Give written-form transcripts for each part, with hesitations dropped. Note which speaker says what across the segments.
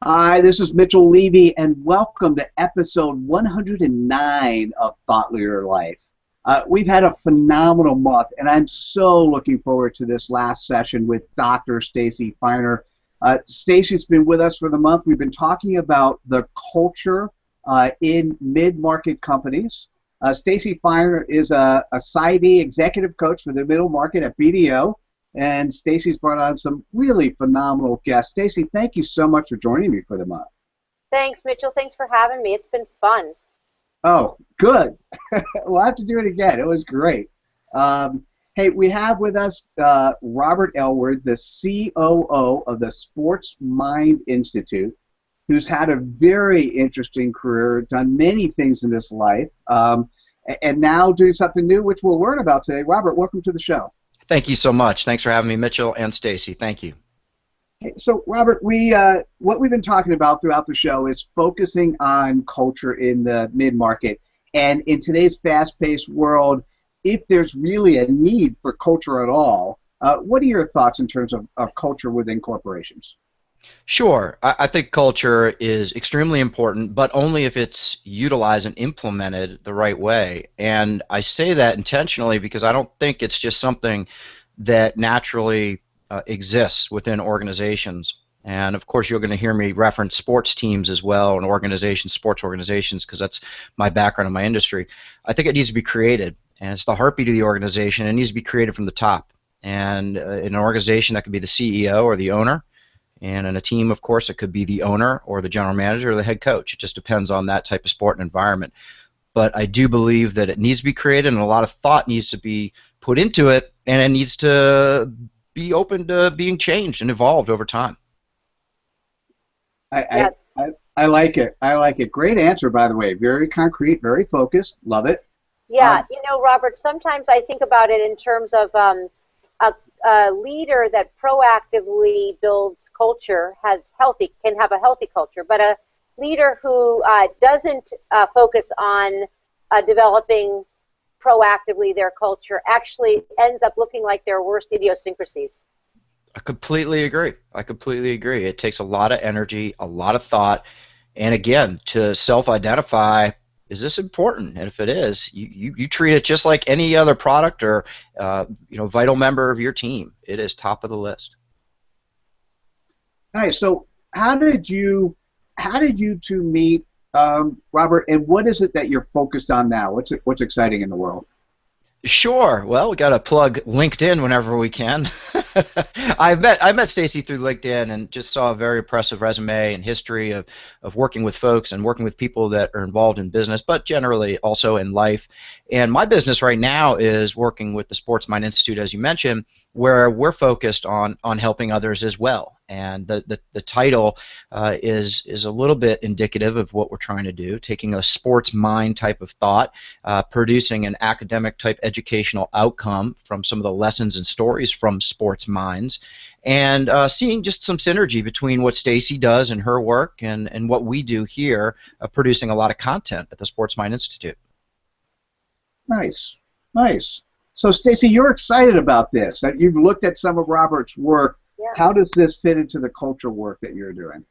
Speaker 1: Hi, this is Mitchell Levy, and welcome to episode 109 of Thought Leader Life. We've had a phenomenal month, and I'm so looking forward to this last session with Dr. Stacy Feiner. Stacy's been with us for the month. We've been talking about the culture in mid-market companies. Stacy Feiner is a PsyD Executive Coach for the middle market at BDO. And Stacy's brought on some really phenomenal guests. Stacy, thank you so much for joining me for the month.
Speaker 2: Thanks, Mitchell. Thanks for having me. It's been fun.
Speaker 1: Oh, good. We'll have to do it again. It was great. Hey, we have with us Robert Elwood, the COO of the Sports Mind Institute, who's had a very interesting career, done many things in this life, and now doing something new, which we'll learn about today. Robert, welcome to the show.
Speaker 3: Thank you so much. Thanks for having me, Mitchell and Stacy. Thank you.
Speaker 1: So, Robert, what we've been talking about throughout the show is focusing on culture in the mid-market. And in today's fast-paced world, if there's really a need for culture at all, what are your thoughts in terms of culture within corporations?
Speaker 3: Sure. I think culture is extremely important, but only if it's utilized and implemented the right way. And I say that intentionally because I don't think it's just something that naturally exists within organizations. And of course, you're going to hear me reference sports teams as well and organizations, sports organizations, because that's my background in my industry. I think it needs to be created, and it's the heartbeat of the organization. It needs to be created from the top. And in an organization, that could be the CEO or the owner. And in a team, of course, it could be the owner or the general manager or the head coach. It just depends on that type of sport and environment. But I do believe that it needs to be created, and a lot of thought needs to be put into it, and it needs to be open to being changed and evolved over time.
Speaker 1: I like it. I like it. Great answer, by the way. Very concrete, very focused. Love it.
Speaker 2: Yeah, you know, Robert, sometimes I think about it in terms of a leader that proactively builds culture can have a healthy culture, but a leader who doesn't focus on developing proactively their culture actually ends up looking like their worst idiosyncrasies.
Speaker 3: I completely agree. It takes a lot of energy, a lot of thought, and again, to self-identify, is this important? And if it is, you treat it just like any other product or vital member of your team. It is top of the list.
Speaker 1: Nice. So how did you two meet, Robert? And what is it that you're focused on now? What's exciting in the world?
Speaker 3: Sure. Well, we got to plug LinkedIn whenever we can. I met Stacy through LinkedIn and just saw a very impressive resume and history of working with folks and working with people that are involved in business, but generally also in life. And my business right now is working with the Sports Mind Institute, as you mentioned, where we're focused on helping others as well. And the title is a little bit indicative of what we're trying to do, taking a sports mind type of thought, producing an academic type educational outcome from some of the lessons and stories from sports minds, and seeing just some synergy between what Stacy does in her work and what we do here, producing a lot of content at the Sports Mind Institute.
Speaker 1: Nice. Nice. So, Stacy, you're excited about this. You've looked at some of Robert's work. Yeah. How does this fit into the culture work that you're doing?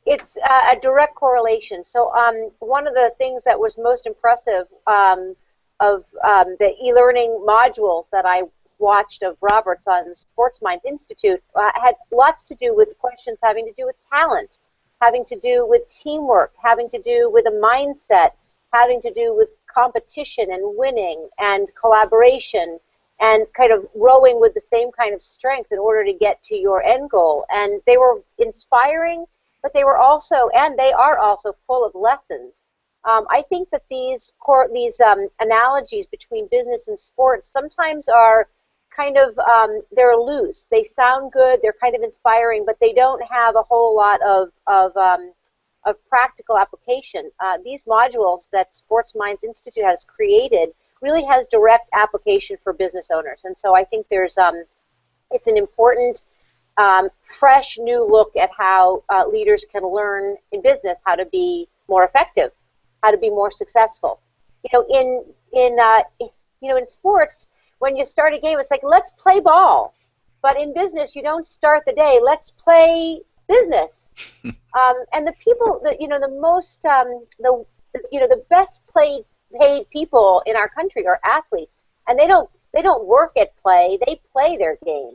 Speaker 2: It's a direct correlation. So one of the things that was most impressive of the e-learning modules that I watched of Robert's on the Sports Mind Institute had lots to do with questions having to do with talent, having to do with teamwork, having to do with a mindset, having to do with competition and winning and collaboration and kind of rowing with the same kind of strength in order to get to your end goal. And they were inspiring, but they were also, and they are also, full of lessons. I think that these analogies between business and sports sometimes are kind of, they're loose. They sound good, they're kind of inspiring, but they don't have a whole lot of practical application. These modules that Sports Minds Institute has created really has direct application for business owners. And so I think there's it's an important, fresh new look at how leaders can learn in business how to be more effective, how to be more successful. In sports, when you start a game, it's like, let's play ball. But in business, you don't start the day, let's play business. And the people that, the most, the best paid people in our country are athletes, and they don't work at play, they play their game.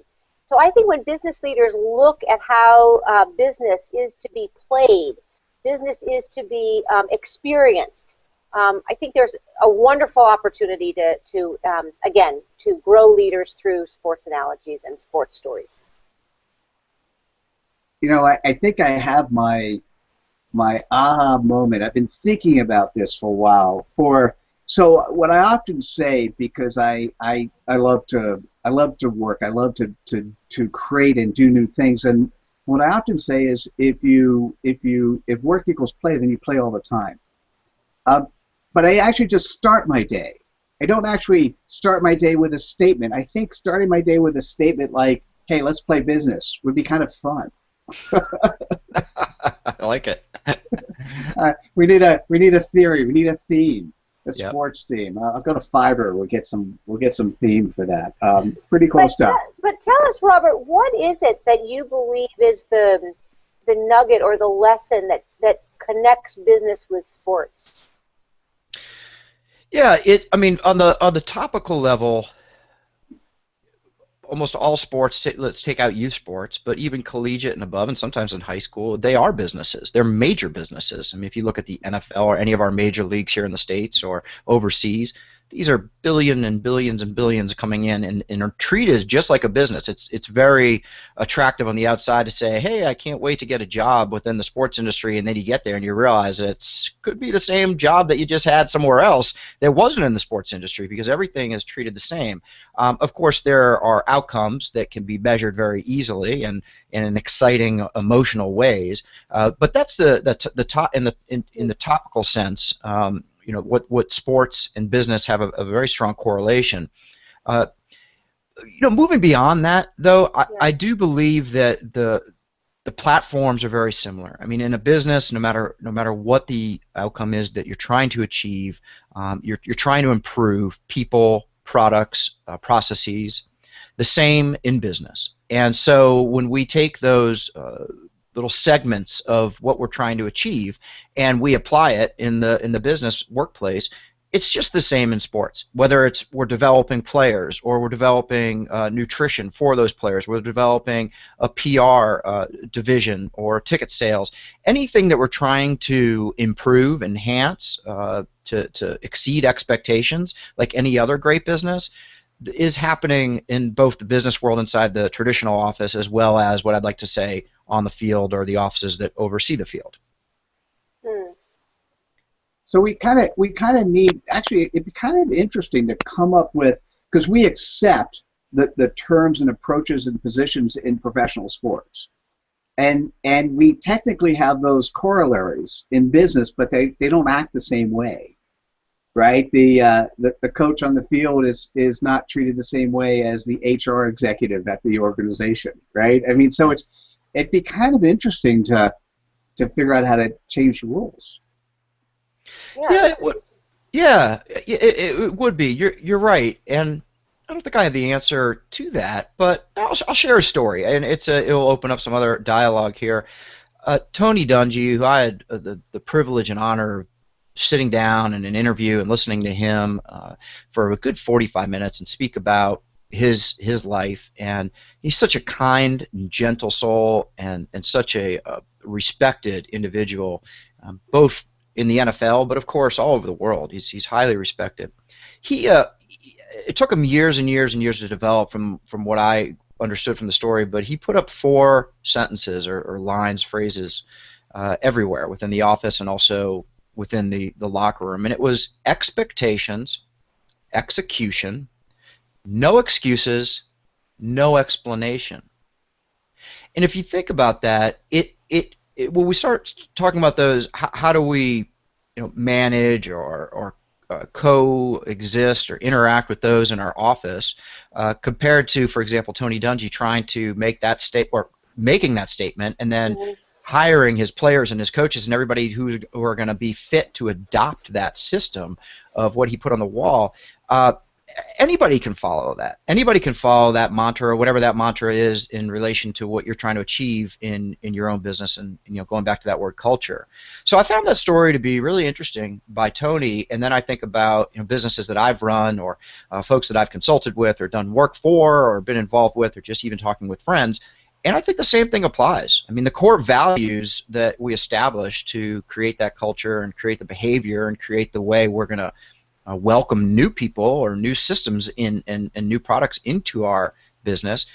Speaker 2: So I think when business leaders look at how business is to be played, business is to be experienced, I think there's a wonderful opportunity to grow leaders through sports analogies and sports stories.
Speaker 1: I think I have my aha moment. I've been thinking about this for a while. So what I often say, because I love to work, I love to create and do new things, and what I often say is if work equals play, then you play all the time. But I actually just start my day. I don't actually start my day with a statement. I think starting my day with a statement like, "Hey, let's play business," would be kind of fun.
Speaker 3: I like it.
Speaker 1: We need a theory. We need a theme, a
Speaker 3: Yep.
Speaker 1: sports theme. I'll go to Fiverr. We'll get some theme for that. Pretty cool stuff.
Speaker 2: But tell us, Robert, what is it that you believe is the nugget or the lesson that connects business with sports?
Speaker 3: Yeah, I mean, on the topical level, almost all sports, let's take out youth sports, but even collegiate and above, and sometimes in high school, they are businesses. They're major businesses. I mean, if you look at the NFL or any of our major leagues here in the States or overseas, these are billions and billions and billions coming in and are treated just like a business. It's very attractive on the outside to say, hey, I can't wait to get a job within the sports industry, and then you get there and you realize it could be the same job that you just had somewhere else that wasn't in the sports industry, because everything is treated the same. Of course, there are outcomes that can be measured very easily and in exciting, emotional ways, but that's the top in the topical sense. What sports and business have a very strong correlation. Moving beyond that, though, I do believe that the platforms are very similar. I mean, in a business, no matter what the outcome is that you're trying to achieve, you're trying to improve people, products, processes. The same in business. And so when we take those little segments of what we're trying to achieve and we apply it in the business workplace, it's just the same in sports. Whether we're developing players or we're developing nutrition for those players, we're developing a PR division or ticket sales, anything that we're trying to improve, enhance, to exceed expectations, like any other great business, is happening in both the business world inside the traditional office as well as what I'd like to say on the field or the offices that oversee the field.
Speaker 1: So we kind of need, actually, it'd be kind of interesting to come up with, because we accept the terms and approaches and positions in professional sports, and we technically have those corollaries in business, but they don't act the same way. Right, the coach on the field is not treated the same way as the HR executive at the organization, right? I mean, so it'd be kind of interesting to figure out how to change the rules.
Speaker 3: Yeah, it would. Yeah, it would be. You're right, and I don't think I have the answer to that, but I'll share a story, and it'll open up some other dialogue here. Tony Dungy, who I had the privilege and honor of sitting down in an interview and listening to him for a good 45 minutes and speak about his life, and he's such a kind and gentle soul and such a respected individual, both in the NFL, but of course all over the world. He's highly respected. It took him years and years and years to develop from what I understood from the story, but he put up 4 sentences or lines, phrases everywhere within the office and also within the locker room, and it was expectations, execution, no excuses, no explanation. And if you think about that, when we start talking about those, how do we manage or coexist or interact with those in our office, compared to, for example, Tony Dungy trying to make that making that statement and then hiring his players and his coaches and everybody who are going to be fit to adopt that system of what he put on the wall. anybody can follow that. Anybody can follow that mantra, or whatever that mantra is, in relation to what you're trying to achieve in your own business, and going back to that word culture. So I found that story to be really interesting by Tony, and then I think about businesses that I've run, or folks that I've consulted with, or done work for, or been involved with, or just even talking with friends. And I think the same thing applies. I mean, the core values that we establish to create that culture and create the behavior and create the way we're going to welcome new people or new systems and new products into our business,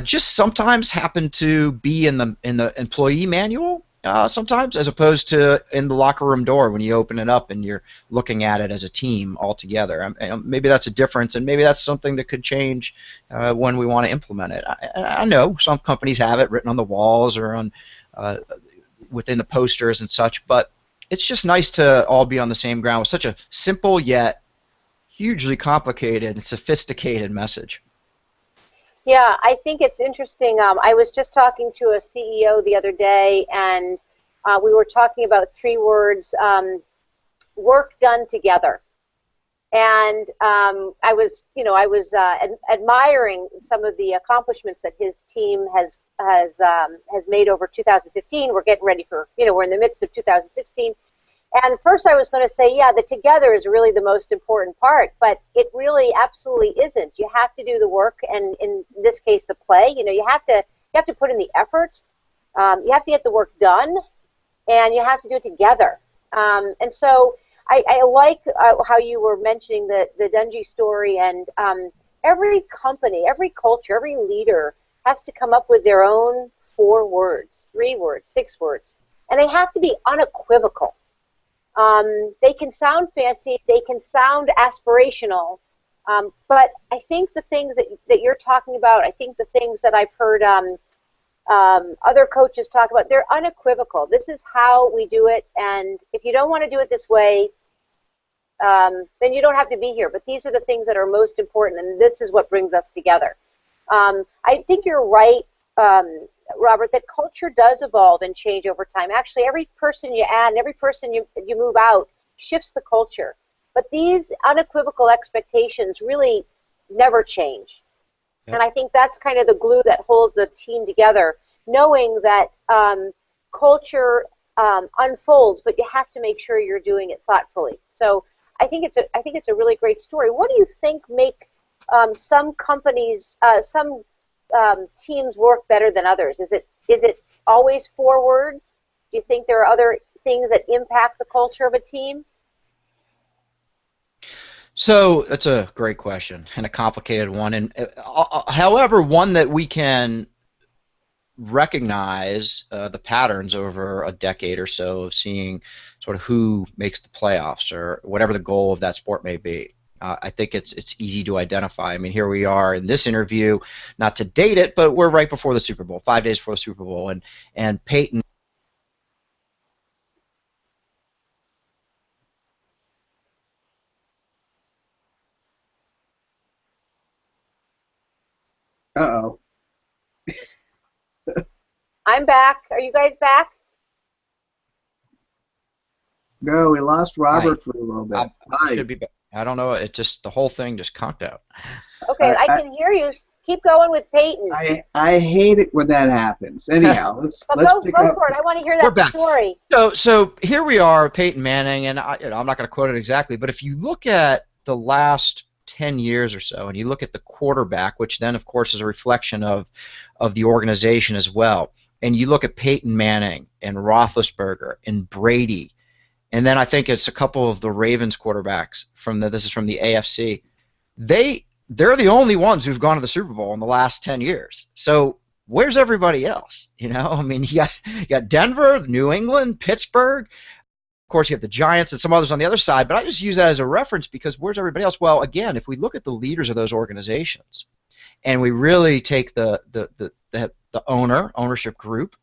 Speaker 3: just sometimes happen to be in the employee manual sometimes, as opposed to in the locker room door when you open it up and you're looking at it as a team all together. Maybe that's a difference, and maybe that's something that could change when we want to implement it. I know some companies have it written on the walls or on within the posters and such, but it's just nice to all be on the same ground with such a simple yet hugely complicated and sophisticated message.
Speaker 2: Yeah, I think it's interesting. I was just talking to a CEO the other day, and we were talking about 3 words: work done together. And I was admiring some of the accomplishments that his team has made over 2015. We're getting ready for, we're in the midst of 2016. And first I was going to say, yeah, the together is really the most important part, but it really absolutely isn't. You have to do the work, and in this case, the play. You have to put in the effort. You have to get the work done, and you have to do it together. And so I like how you were mentioning the Dungy story, and every company, every culture, every leader has to come up with their own 4 words, 3 words, 6 words, and they have to be unequivocal. They can sound fancy, they can sound aspirational, but I think the things that you're talking about, I think the things that I've heard other coaches talk about, they're unequivocal. This is how we do it, and if you don't want to do it this way, then you don't have to be here. But these are the things that are most important, and this is what brings us together. I think you're right, Robert, that culture does evolve and change over time. Actually, every person you add and every person you move out shifts the culture. But these unequivocal expectations really never change. Yep. And I think that's kind of the glue that holds a team together, knowing that culture unfolds, but you have to make sure you're doing it thoughtfully. So I think it's a really great story. What do you think make some companies, some teams work better than others? Is it always 4 words? Do you think there are other things that impact the culture of a team?
Speaker 3: So that's a great question and a complicated one, and however, one that we can recognize the patterns over a decade or so of seeing sort of who makes the playoffs or whatever the goal of that sport may be. I think it's easy to identify. I mean, here we are in this interview, not to date it, but we're right before the Super Bowl, 5 days before the Super Bowl, and Peyton.
Speaker 1: Uh-oh.
Speaker 2: I'm back. Are you guys back?
Speaker 1: No, we lost Robert for a little bit.
Speaker 3: Should be back. I don't know. It just, the whole thing just conked out.
Speaker 2: Okay, I can hear you. Keep going with Peyton.
Speaker 1: I hate it when that happens. Anyhow, let's
Speaker 2: go
Speaker 1: pick up.
Speaker 2: for it. I want to hear that story.
Speaker 3: So here we are, Peyton Manning, and I'm not going to quote it exactly, but if you look at the last 10 years or so, and you look at the quarterback, which then, of course, is a reflection of the organization as well, and you look at Peyton Manning and Roethlisberger and Brady, and then I think it's a couple of the Ravens quarterbacks this is from the AFC. They're the only ones who've gone to the Super Bowl in the last 10 years. So where's everybody else? I mean, you got Denver, New England, Pittsburgh. Of course, you have the Giants and some others on the other side, but I just use that as a reference because where's everybody else? Well, again, if we look at the leaders of those organizations and we really take the ownership group,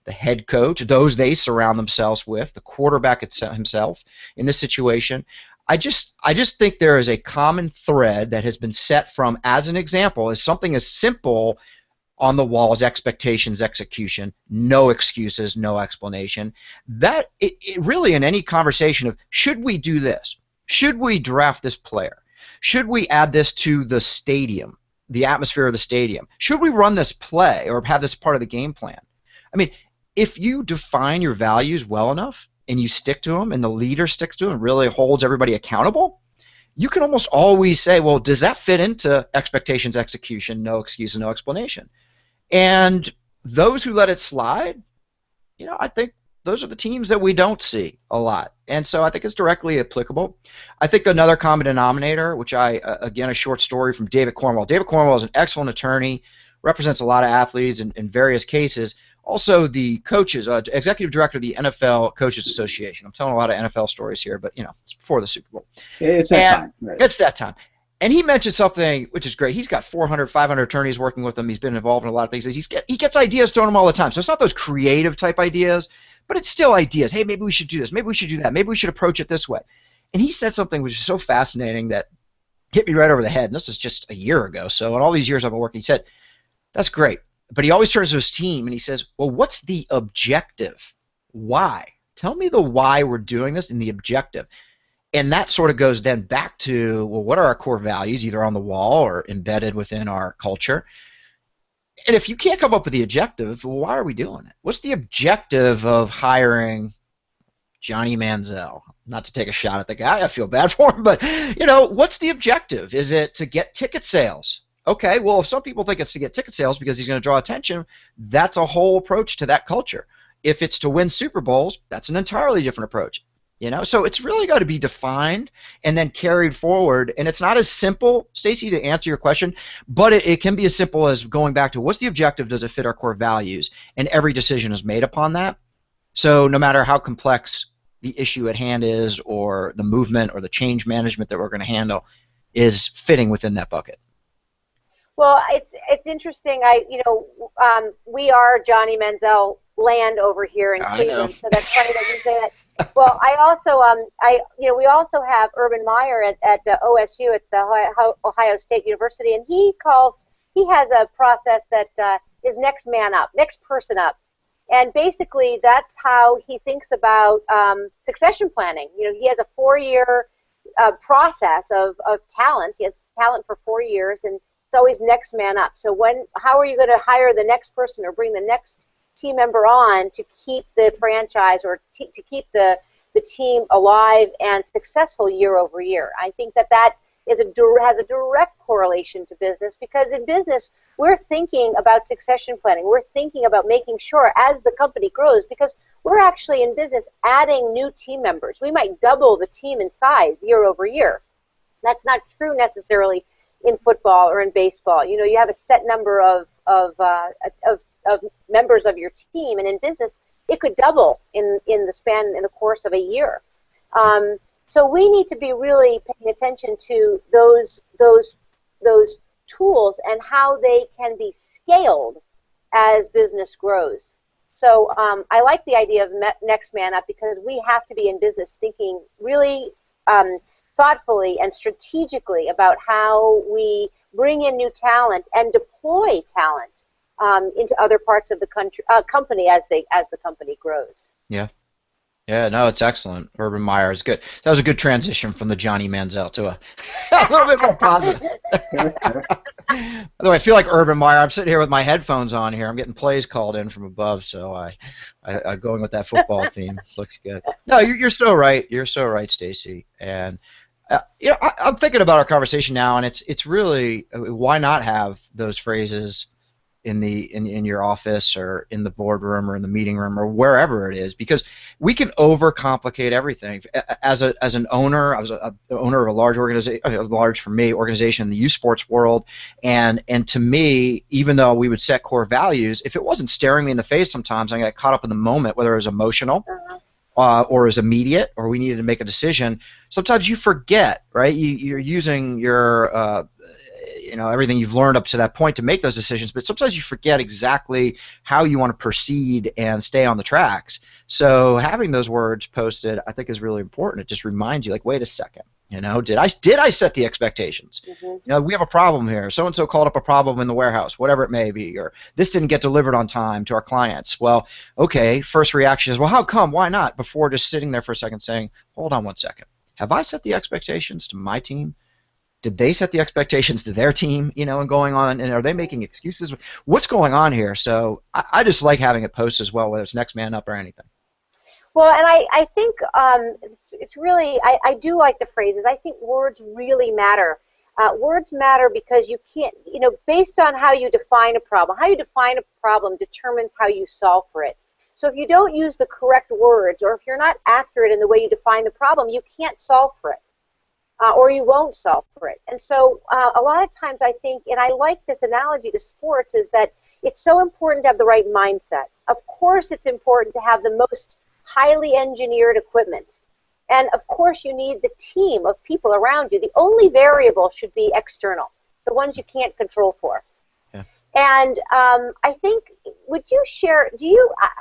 Speaker 3: the head coach, those they surround themselves with, the quarterback himself in this situation, I just think there is a common thread that has been set from, as an example, as something as simple on the wall as expectations, execution, no excuses, no explanation. That it really in any conversation of should we do this? Should we draft this player? Should we add this to the stadium, the atmosphere of the stadium? Should we run this play or have this part of the game plan? I mean, if you define your values well enough and you stick to them and the leader sticks to them and really holds everybody accountable, you can almost always say, well, does that fit into expectations, execution, no excuse, and no explanation? And those who let it slide, I think those are the teams that we don't see a lot. And so I think it's directly applicable. I think another common denominator, which again, a short story from David Cornwell. David Cornwell is an excellent attorney, represents a lot of athletes in various cases. Also, the coaches, executive director of the NFL Coaches Association. I'm telling a lot of NFL stories here, but it's before the Super Bowl.
Speaker 1: It's that time.
Speaker 3: Right. It's that time. And he mentioned something which is great. He's got 400, 500 attorneys working with him. He's been involved in a lot of things. He gets ideas thrown him all the time. So it's not those creative type ideas, but it's still ideas. Hey, maybe we should do this. Maybe we should do that. Maybe we should approach it this way. And he said something which is so fascinating that hit me right over the head. And this was just a year ago. So in all these years I've been working, he said, that's great. But he always turns to his team and he says, well, what's the objective? Why? Tell me the why we're doing this and the objective. And that sort of goes then back to, well, what are our core values, either on the wall or embedded within our culture? And if you can't come up with the objective, well, why are we doing it? What's the objective of hiring Johnny Manziel? Not to take a shot at the guy, I feel bad for him, but what's the objective? Is it to get ticket sales? Okay, well, if some people think it's to get ticket sales because he's going to draw attention, that's a whole approach to that culture. If it's to win Super Bowls, that's an entirely different approach. So it's really got to be defined and then carried forward. And it's not as simple, Stacy, to answer your question, but it can be as simple as going back to what's the objective, does it fit our core values? And every decision is made upon that. So no matter how complex the issue at hand is or the movement or the change management that we're going to handle is fitting within that bucket.
Speaker 2: Well, it's interesting. We are Johnny Manziel land over here in Cleveland, so that's funny that you say that. Well, I also, we also have Urban Meyer at OSU at the Ohio State University, and he has a process that is next man up, next person up, and basically that's how he thinks about succession planning. He has a 4-year process of talent. He has talent for 4 years, and it's always next man up. So how are you going to hire the next person or bring the next team member on to keep the franchise or to keep the team alive and successful year over year? I think that has a direct correlation to business, because in business we're thinking about succession planning. We're thinking about making sure as the company grows, because we're actually in business adding new team members. We might double the team in size year over year. That's not true necessarily in football or in baseball. You have a set number of members of your team, and in business it could double in the course of a year. So we need to be really paying attention to those tools and how they can be scaled as business grows. So I like the idea of next man up, because we have to be in business thinking really thoughtfully and strategically about how we bring in new talent and deploy talent into other parts of the company as the company grows.
Speaker 3: Yeah, no, it's excellent. Urban Meyer is good. That was a good transition from the Johnny Manziel to a little bit more positive. By the way, I feel like Urban Meyer. I'm sitting here with my headphones on here. I'm getting plays called in from above, so I'm going with that football theme. This looks good. No, you're so right. You're so right, Stacy. And I'm thinking about our conversation now, and it's really, why not have those phrases in your office or in the boardroom or in the meeting room or wherever it is, because we can overcomplicate everything. As an owner, I was the owner of a large organization in the youth sports world, and to me, even though we would set core values, if it wasn't staring me in the face, sometimes I got caught up in the moment, whether it was emotional or is immediate, or we needed to make a decision. Sometimes you forget, right? You're using your everything you've learned up to that point to make those decisions, but sometimes you forget exactly how you want to proceed and stay on the tracks. So having those words posted, I think, is really important. It just reminds you, like, wait a second, did I set the expectations? Mm-hmm. We have a problem here. So-and-so called up a problem in the warehouse, whatever it may be, or this didn't get delivered on time to our clients. Well, okay, first reaction is, well, how come? Why not? Before just sitting there for a second saying, hold on one second. Have I set the expectations to my team? Did they set the expectations to their team, and going on, and are they making excuses? What's going on here? So I just like having it posted as well, whether it's next man up or anything.
Speaker 2: Well, and I think it's really, I do like the phrases. I think words really matter. Words matter because you can't, based on how you define a problem determines how you solve for it. So if you don't use the correct words, or if you're not accurate in the way you define the problem, you can't solve for it, or you won't solve for it. And so a lot of times I think, and I like this analogy to sports, is that it's so important to have the right mindset. Of course it's important to have the most highly engineered equipment. And of course you need the team of people around you. The only variable should be external, the ones you can't control for.
Speaker 3: Yeah.
Speaker 2: And I think, would you share,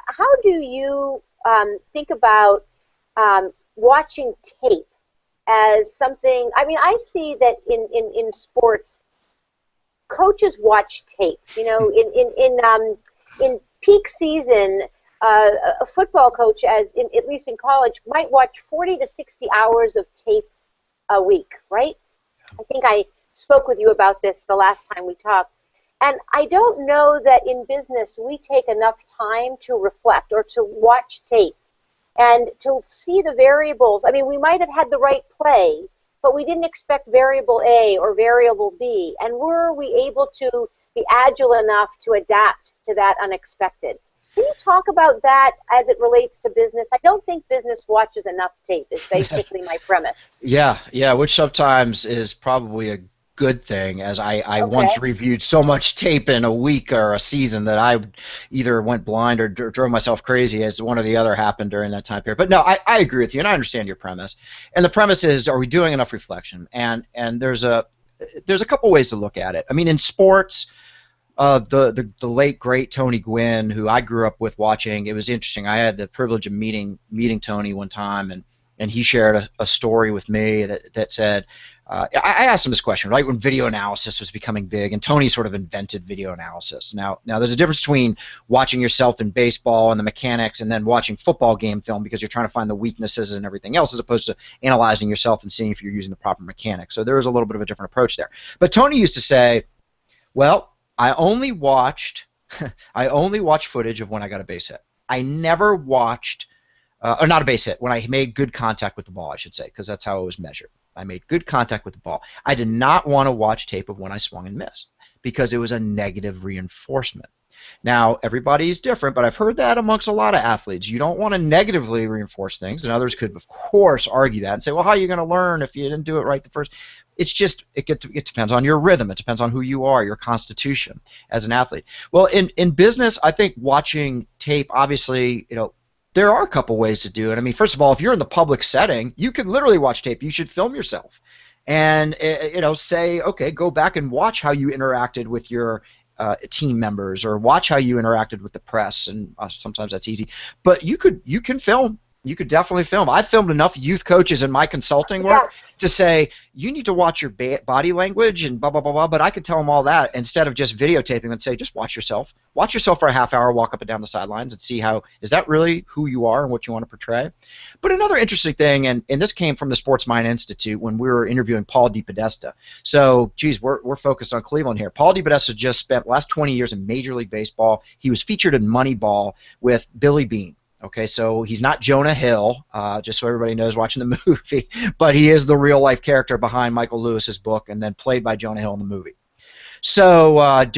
Speaker 2: how do you think about watching tape as something? I mean, I see that in sports, coaches watch tape. In peak season, a football coach, at least in college, might watch 40 to 60 hours of tape a week, right? I think I spoke with you about this the last time we talked. And I don't know that in business we take enough time to reflect or to watch tape and to see the variables. I mean, we might have had the right play, but we didn't expect variable A or variable B. And were we able to be agile enough to adapt to that unexpected? Can you talk about that as it relates to business? I don't think business watches enough tape is basically my premise.
Speaker 3: Yeah, which sometimes is probably a good thing, as I once reviewed so much tape in a week or a season that I either went blind or drove myself crazy, as one or the other happened during that time period. But no, I agree with you, and I understand your premise. And the premise is, are we doing enough reflection? And there's a couple ways to look at it. I mean, in sports, the late great Tony Gwynn, who I grew up with watching, it was interesting. I had the privilege of meeting Tony one time, and he shared a story with me that said, I asked him this question, right, when video analysis was becoming big, and Tony sort of invented video analysis. Now there's a difference between watching yourself in baseball and the mechanics and then watching football game film because you're trying to find the weaknesses and everything else, as opposed to analyzing yourself and seeing if you're using the proper mechanics. So there was a little bit of a different approach there. But Tony used to say, well, I only watched footage of when I got a base hit. I never watched, or not a base hit, when I made good contact with the ball, I should say, because that's how it was measured. I made good contact with the ball. I did not want to watch tape of when I swung and missed because it was a negative reinforcement. Now, everybody's different, but I've heard that amongst a lot of athletes. You don't want to negatively reinforce things, and others could, of course, argue that and say, well, how are you going to learn if you didn't do it right the first? It's just, it depends on your rhythm. It depends on who you are, your constitution as an athlete. Well, in business, I think watching tape, obviously, there are a couple ways to do it. I mean, first of all, if you're in the public setting, you can literally watch tape. You should film yourself and, say, okay, go back and watch how you interacted with your team members, or watch how you interacted with the press, and sometimes that's easy. But you can film. You could definitely film. I filmed enough youth coaches in my consulting work to say, you need to watch your body language and blah, blah, blah, blah, but I could tell them all that instead of just videotaping and say, just watch yourself. Watch yourself for a half hour, walk up and down the sidelines and see is that really who you are and what you want to portray? But another interesting thing, and this came from the Sports Mind Institute when we were interviewing Paul DePodesta. So, geez, we're focused on Cleveland here. Paul DePodesta just spent the last 20 years in Major League Baseball. He was featured in Moneyball with Billy Beane. Okay, so he's not Jonah Hill, just so everybody knows watching the movie, but he is the real-life character behind Michael Lewis's book and then played by Jonah Hill in the movie. So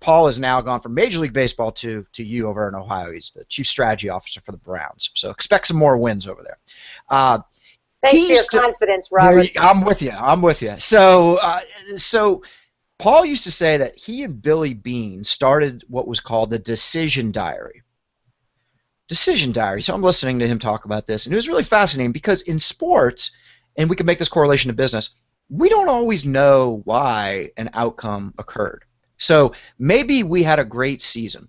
Speaker 3: Paul has now gone from Major League Baseball to you over in Ohio. He's the Chief Strategy Officer for the Browns. So expect some more wins over there.
Speaker 2: Thanks for your confidence, Robert.
Speaker 3: I'm with you. So Paul used to say that he and Billy Beane started what was called the Decision Diary. So I'm listening to him talk about this, and it was really fascinating because in sports, and we can make this correlation to business, we don't always know why an outcome occurred. So maybe we had a great season,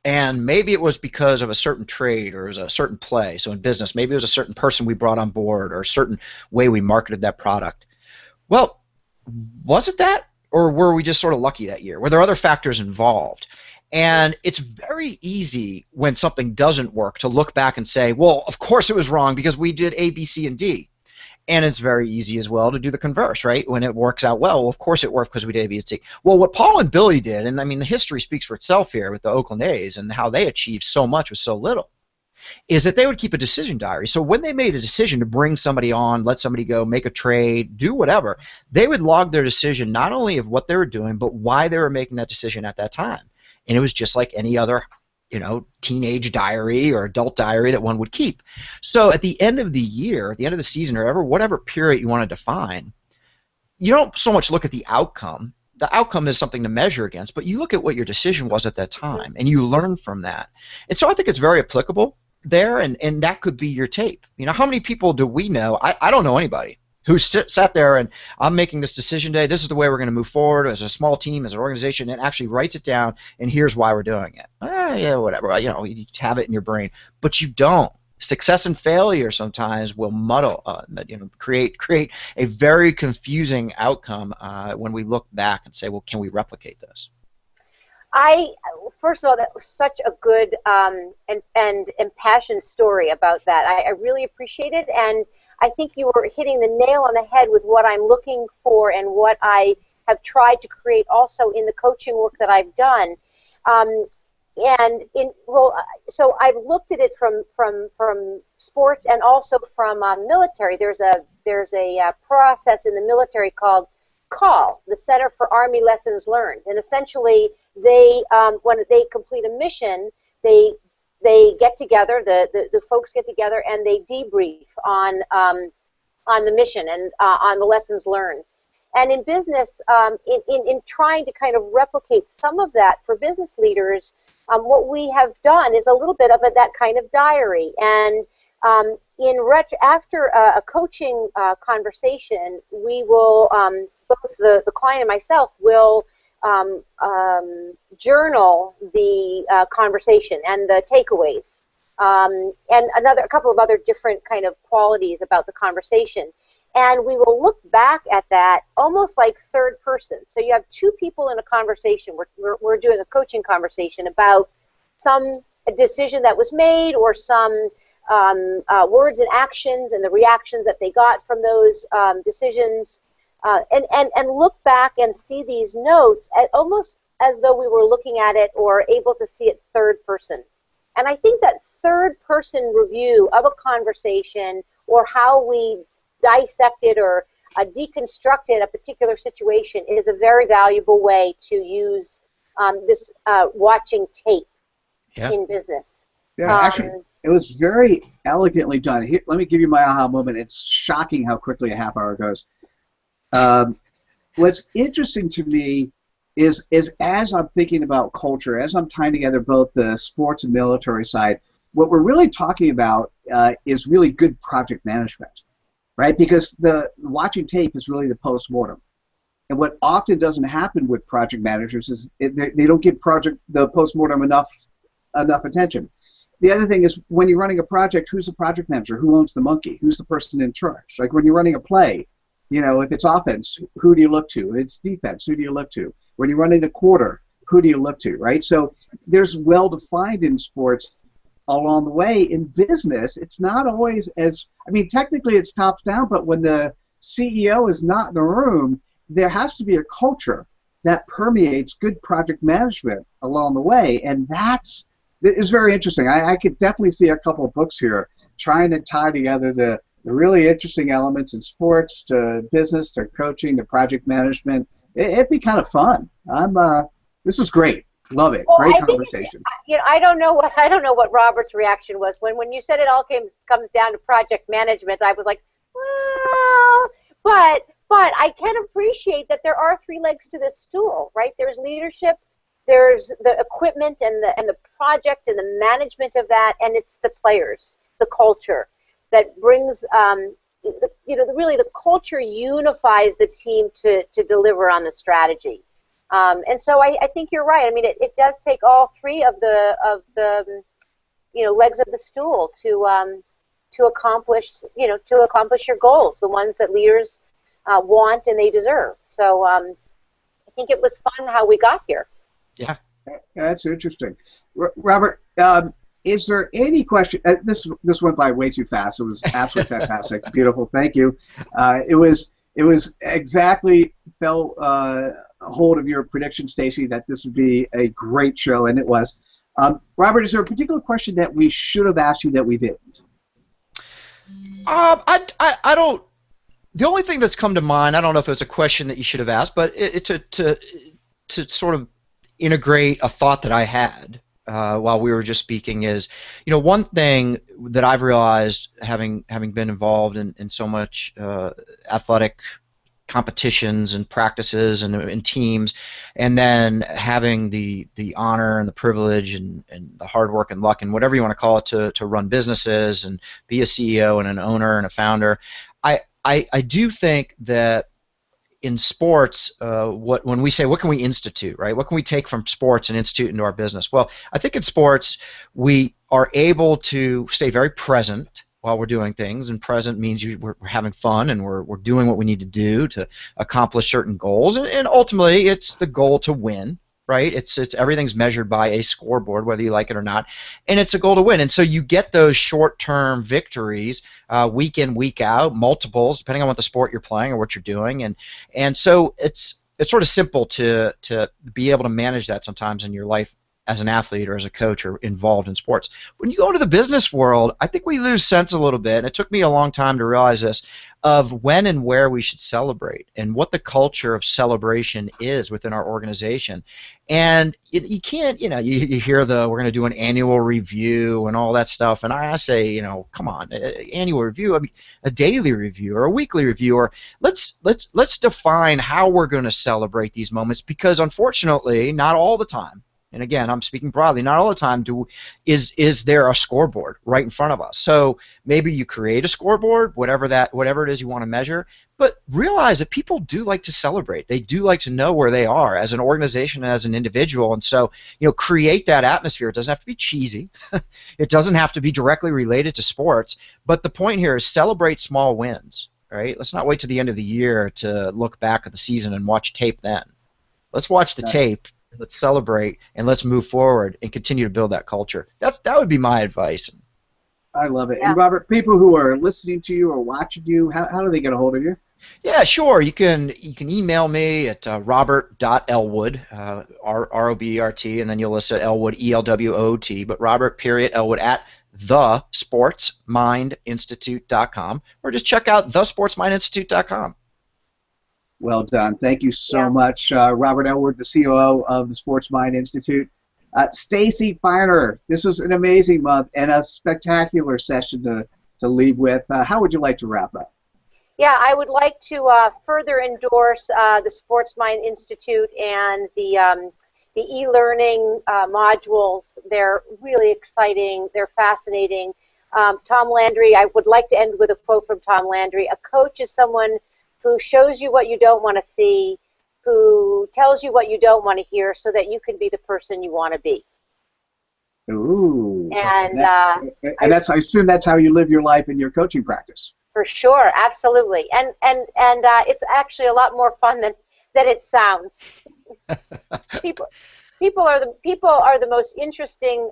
Speaker 3: and maybe it was because of a certain trade or it was a certain play. So in business, maybe it was a certain person we brought on board or a certain way we marketed that product. Well, was it that, or were we just sort of lucky that year? Were there other factors involved? And it's very easy when something doesn't work to look back and say, well, of course it was wrong because we did A, B, C, and D. And it's very easy as well to do the converse, right? When it works out well, of course it worked because we did A, B, and C. Well, what Paul and Billy did, and I mean, the history speaks for itself here with the Oakland A's and how they achieved so much with so little, is that they would keep a decision diary. So when they made a decision to bring somebody on, let somebody go, make a trade, do whatever, they would log their decision not only of what they were doing, but why they were making that decision at that time. And it was just like any other, teenage diary or adult diary that one would keep. So at the end of the year, at the end of the season, or whatever period you want to define, you don't so much look at the outcome. The outcome is something to measure against, but you look at what your decision was at that time, and you learn from that. And so I think it's very applicable there, and that could be your tape. How many people do we know? I don't know anybody who sat there and I'm making this decision today. This is the way we're going to move forward as a small team, as an organization, and actually writes it down, and here's why we're doing it. Yeah, whatever. You have it in your brain, but you don't. Success and failure sometimes will muddle, create a very confusing outcome when we look back and say, well, can we replicate this?
Speaker 2: First of all, that was such a good and impassioned story about that. I really appreciate it, and I think you were hitting the nail on the head with what I'm looking for and what I have tried to create also in the coaching work that I've done. So I've looked at it from sports and also from military. There's a process in the military called CALL, the Center for Army Lessons Learned, and essentially they when they complete a mission, they get together, the folks get together and they debrief on the mission and on the lessons learned. And in business, in trying to kind of replicate some of that for business leaders, what we have done is a little bit of that kind of diary. And after a coaching conversation, we will, both the client and myself will journal the conversation and the takeaways, and a couple of other different kind of qualities about the conversation. And we will look back at that almost like third person. So you have two people in a conversation. We're doing a coaching conversation about some decision that was made or some words and actions and the reactions that they got from those decisions. And look back and see these notes almost as though we were looking at it or able to see it third person. And I think that third person review of a conversation or how we dissected or deconstructed a particular situation is a very valuable way to use this watching tape in business.
Speaker 1: Yeah, actually, it was very elegantly done. Here, let me give you my aha moment. It's shocking how quickly a half hour goes. What's interesting to me is as I'm thinking about culture, as I'm tying together both the sports and military side, what we're really talking about is really good project management, right? Because the watching tape is really the post-mortem. And what often doesn't happen with project managers is they don't give the post-mortem enough attention. The other thing is when you're running a project, who's the project manager? Who owns the monkey? Who's the person in charge? Like when you're running a play, if it's offense, who do you look to? If it's defense, who do you look to? When you're running a quarter, who do you look to, right? So there's well-defined in sports along the way. In business, it's not always technically it's tops down, but when the CEO is not in the room, there has to be a culture that permeates good project management along the way, and it's very interesting. I could definitely see a couple of books here trying to tie together the really interesting elements in sports to business to coaching to project management. It'd be kind of fun. This was great. Love it.
Speaker 2: Well,
Speaker 1: great conversation.
Speaker 2: I don't know what Robert's reaction was when you said it all comes down to project management. I was like, well, but I can appreciate that there are three legs to this stool, right? There's leadership, there's the equipment and the project and the management of that, and it's the players, the culture that brings really the culture unifies the team to deliver on the strategy. And so I think you're right. I mean, it does take all three of the legs of the stool to accomplish your goals, the ones that leaders want and they deserve. So I think it was fun how we got here.
Speaker 3: Yeah.
Speaker 1: That's interesting. Robert, Is there any question? This went by way too fast. It was absolutely fantastic, beautiful. Thank you. It was exactly fell hold of your prediction, Stacy, that this would be a great show, and it was. Robert, is there a particular question that we should have asked you that we didn't?
Speaker 3: I don't. The only thing that's come to mind, I don't know if it's a question that you should have asked, but to sort of integrate a thought that I had while we were just speaking is, one thing that I've realized having been involved in so much athletic competitions and practices and teams, and then having the honor and the privilege and the hard work and luck and whatever you want to call it to run businesses and be a CEO and an owner and a founder. I do think that in sports, when we say what can we institute, right? What can we take from sports and institute into our business? Well, I think in sports we are able to stay very present while we're doing things, and present means we're having fun and we're doing what we need to do to accomplish certain goals, and ultimately it's the goal to win, right? It's everything's measured by a scoreboard, whether you like it or not, and it's a goal to win. And so you get those short-term victories week in, week out, multiples, depending on what the sport you're playing or what you're doing, and so it's sort of simple to be able to manage that sometimes in your life as an athlete or as a coach or involved in sports. When you go into the business world, I think we lose sense a little bit, and it took me a long time to realize this, of when and where we should celebrate and what the culture of celebration is within our organization. And you can't, you hear we're going to do an annual review and all that stuff, and I say, come on, annual review, I mean, a daily review or a weekly review, or let's define how we're going to celebrate these moments, because unfortunately, not all the time, and again, I'm speaking broadly, not all the time is there a scoreboard right in front of us. So maybe you create a scoreboard, whatever it is you want to measure, but realize that people do like to celebrate. They do like to know where they are as an organization and as an individual, and so create that atmosphere. It doesn't have to be cheesy. It doesn't have to be directly related to sports, but the point here is celebrate small wins, right? Let's not wait to the end of the year to look back at the season and watch tape then. Let's watch the tape. Let's celebrate and let's move forward and continue to build that culture. That would be my advice.
Speaker 1: I love it.
Speaker 2: Yeah.
Speaker 1: And Robert, people who are listening to you or watching you, how do they get a hold of you?
Speaker 3: Yeah, sure. You can email me at robert.elwood, R-O-B-E-R-T, and then you'll list Elwood, E-L-W-O-O-T, but Robert.Elwood at thesportsmindinstitute.com, or just check out thesportsmindinstitute.com.
Speaker 1: Well done. Thank you so much, Robert Elwood, the COO of the Sports Mind Institute. Stacy Feiner, this was an amazing month and a spectacular session to leave with. How would you like to wrap up?
Speaker 2: Yeah, I would like to further endorse the Sports Mind Institute and the e-learning modules. They're really exciting. They're fascinating. Tom Landry, I would like to end with a quote from Tom Landry. A coach is someone who shows you what you don't want to see, who tells you what you don't want to hear, so that you can be the person you want to be.
Speaker 1: Ooh.
Speaker 2: And
Speaker 1: I assume that's how you live your life in your coaching practice.
Speaker 2: For sure, absolutely. And it's actually a lot more fun than it sounds. People are the most interesting.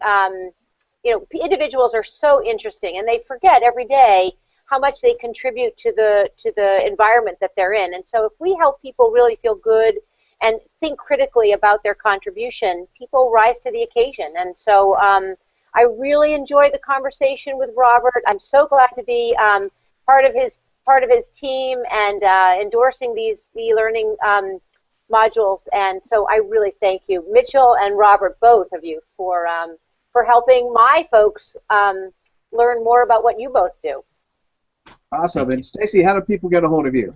Speaker 2: Individuals are so interesting, and they forget every day how much they contribute to the environment that they're in. And so if we help people really feel good and think critically about their contribution, people rise to the occasion. And so I really enjoyed the conversation with Robert. I'm so glad to be part of his team and endorsing these e-learning modules. And so I really thank you, Mitchell and Robert, both of you, for helping my folks learn more about what you both do.
Speaker 1: Awesome. And Stacy, how do people get a hold of you?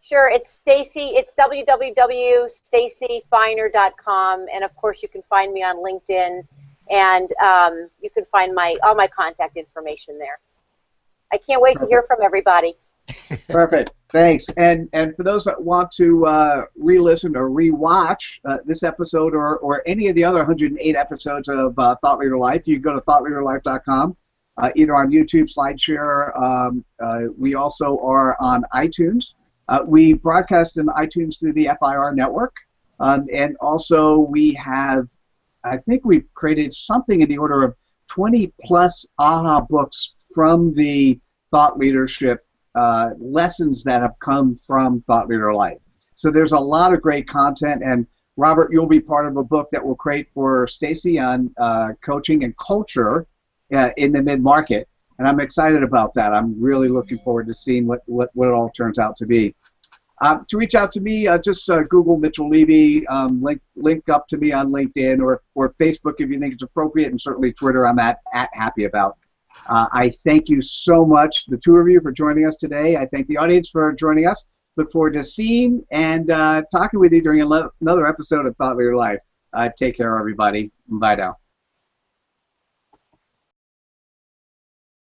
Speaker 2: Sure, it's Stacy. It's www.stacyfeiner.com, and of course you can find me on LinkedIn, and you can find all my contact information there. I can't wait to hear from everybody.
Speaker 1: Perfect. Thanks. And for those that want to re-listen or re-watch this episode or any of the other 108 episodes of Thought Leader Life, you can go to thoughtleaderlife.com. Either on YouTube, SlideShare. We also are on iTunes. We broadcast in iTunes through the FIR network. And also we have, I think we've created something in the order of 20 plus AHA books from the thought leadership lessons that have come from Thought Leader Life. So there's a lot of great content, and Robert, you'll be part of a book that we'll create for Stacy on coaching and culture in the mid-market, and I'm excited about that. I'm really looking forward to seeing what it all turns out to be. To reach out to me, just Google Mitchell Levy, link up to me on LinkedIn or Facebook if you think it's appropriate, and certainly Twitter. I'm at Happy About. I thank you so much, the two of you, for joining us today. I thank the audience for joining us. Look forward to seeing and talking with you during another episode of Thought Leader Life. Take care, everybody. Bye now.